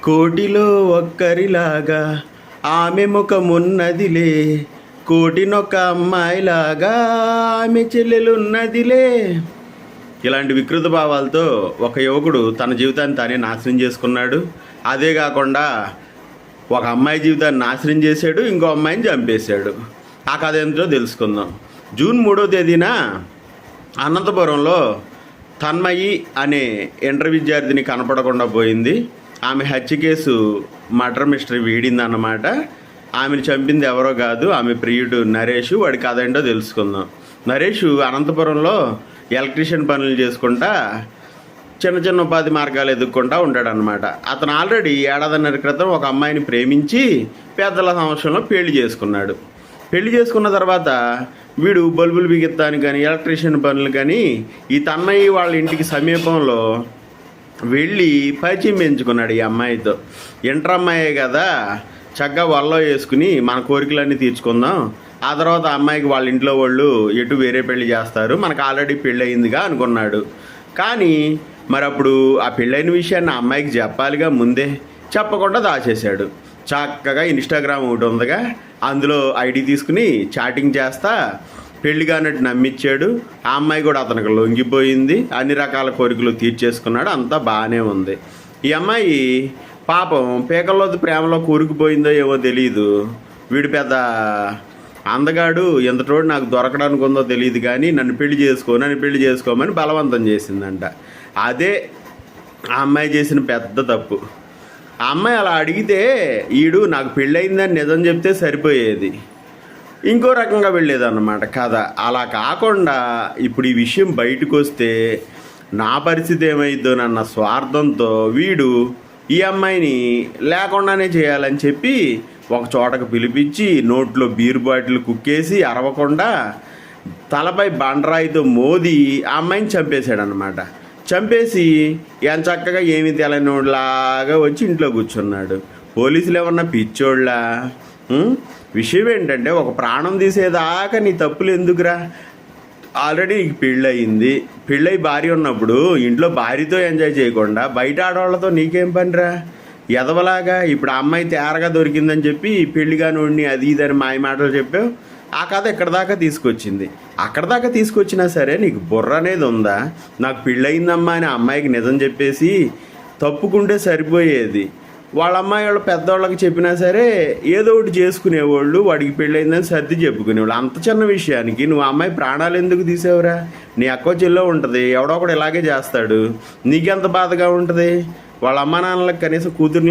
కోటిలో ఒక్కరిలాగా ఆమె ముఖమున్నదిలే, కోటినొక్క అమ్మాయిలాగా ఆమె చెల్లెలున్నదిలే. ఇలాంటి వికృత భావాలతో ఒక యువకుడు తన జీవితాన్ని తానే నాశనం చేసుకున్నాడు. అదే కాకుండా ఒక అమ్మాయి జీవితాన్ని నాశనం చేశాడు, ఇంకో అమ్మాయిని చంపేశాడు. ఆ కథ ఏంటో తెలుసుకుందాం. జూన్ 3వ తేదీన అనంతపురంలో తన్మయి అనే ఇంటర్ విద్యార్థిని కనపడకుండా పోయింది. ఆమె హత్య కేసు మర్డర్ మిస్టరీ వీడిందన్నమాట. ఆమెను చంపింది ఎవరో కాదు, ఆమె ప్రియుడు నరేష్. వాడి కథ ఏంటో తెలుసుకుందాం. నరేష్ అనంతపురంలో ఎలక్ట్రీషియన్ పనులు చేసుకుంటా చిన్న చిన్న ఉపాధి మార్గాలు ఎదుక్కుంటూ ఉంటాడనమాట. అతను ఆల్రెడీ ఏడాదిన్నర క్రితం ఒక అమ్మాయిని ప్రేమించి పెద్దల సంవత్సరంలో పెళ్లి చేసుకున్నాడు. పెళ్లి చేసుకున్న తర్వాత వీడు బల్బులు బిగిత్తాను కానీ ఎలక్ట్రీషియన్ పనులు కానీ ఈ తన్నయ్య వాళ్ళ ఇంటికి సమీపంలో వెళ్ళి పరిచయం పెంచుకున్నాడు ఈ అమ్మాయితో. ఇంటర్ అమ్మాయే కదా, చక్కగా వల్లో వేసుకుని మన కోరికలన్నీ తీర్చుకుందాం, ఆ తర్వాత అమ్మాయికి వాళ్ళ ఇంట్లో వాళ్ళు ఎటు వేరే పెళ్లి చేస్తారు, మనకు ఆల్రెడీ పెళ్ళి అయిందిగా అనుకున్నాడు. కానీ మరి అప్పుడు ఆ పెళ్ళైన విషయాన్ని ఆ అమ్మాయికి చెప్పాలిగా, ముందే చెప్పకుండా దాచేశాడు. చక్కగా ఇన్స్టాగ్రామ్ ఒకటి ఉందిగా, అందులో ఐడి తీసుకుని చాటింగ్ చేస్తా పెళ్లి కానట్టు నమ్మించాడు. ఆ అమ్మాయి కూడా అతనికి లొంగిపోయింది, అన్ని రకాల కోరికలు తీర్చేసుకున్నాడు, అంతా బాగానే ఉంది. ఈ అమ్మాయి పాపం పీకల్లో ప్రేమలో కూరుకుపోయిందో ఏమో తెలియదు. వీడు పెద్ద అందగాడు, ఎంతటోడు నాకు దొరకడానికి ఉందో తెలియదు కానీ నన్ను పెళ్లి చేసుకోమని బలవంతం చేసిందంట. అదే ఆ అమ్మాయి చేసిన పెద్ద తప్పు. ఆ అమ్మాయి అలా అడిగితే ఈడు నాకు పెళ్ళయిందని నిజం చెప్తే సరిపోయేది, ఇంకో రకంగా వెళ్ళేదన్నమాట కథ. అలా కాకుండా ఇప్పుడు ఈ విషయం బయటకు వస్తే నా పరిస్థితి ఏమైందోనన్న స్వార్థంతో వీడు ఈ అమ్మాయిని లేకుండానే చేయాలని చెప్పి ఒక చోటకు పిలిపించి నోట్లో బీర్ బాటిల్ కుక్కేసి అరవకుండా తలపై బండరాయితో మోది ఆ అమ్మాయిని చంపేశాడనమాట. చంపేసి ఎంత చక్కగా ఏమి తెలనోడ్లాగా వచ్చి ఇంట్లో కూర్చున్నాడు. పోలీసులు ఏమన్నా పిచ్చోళ్ళ? విషయం ఏంటంటే, ఒక ప్రాణం తీసేదాకా నీ తప్పులు ఎందుకురా? ఆల్రెడీ నీకు పెళ్ళయింది, పెళ్ళయి భార్య ఉన్నప్పుడు ఇంట్లో భార్యతో ఎంజాయ్ చేయకుండా బయట ఆడవాళ్ళతో నీకేం పనిరా? ఎదవలాగా ఇప్పుడు ఆ అమ్మాయి తేరగా దొరికిందని చెప్పి పెళ్లి కానివ్వండి అది ఇదని మాయ మాటలు చెప్పావు. ఆ కథ ఎక్కడి దాకా తీసుకొచ్చింది. అక్కడ దాకా తీసుకొచ్చినా సరే నీకు బుర్ర అనేది ఉందా? నాకు పెళ్ళయిందమ్మా అని ఆ అమ్మాయికి నిజం చెప్పేసి తప్పుకుంటే సరిపోయేది. వాళ్ళ అమ్మాయి వాళ్ళు పెద్దవాళ్ళకి చెప్పినా సరే ఏదో ఒకటి చేసుకునేవాళ్ళు, వాడికి పెళ్ళయిందని సర్ది చెప్పుకునేవాళ్ళు. అంత చిన్న విషయానికి నువ్వు ఆ అమ్మాయి ప్రాణాలు ఎందుకు తీసావురా? నీ అక్కో చెల్లో ఉంటుంది, ఎవడో ఒకడు ఇలాగే చేస్తాడు, నీకెంత బాధగా ఉంటుంది? వాళ్ళ అమ్మా నాన్నలకు కనీసం కూతురు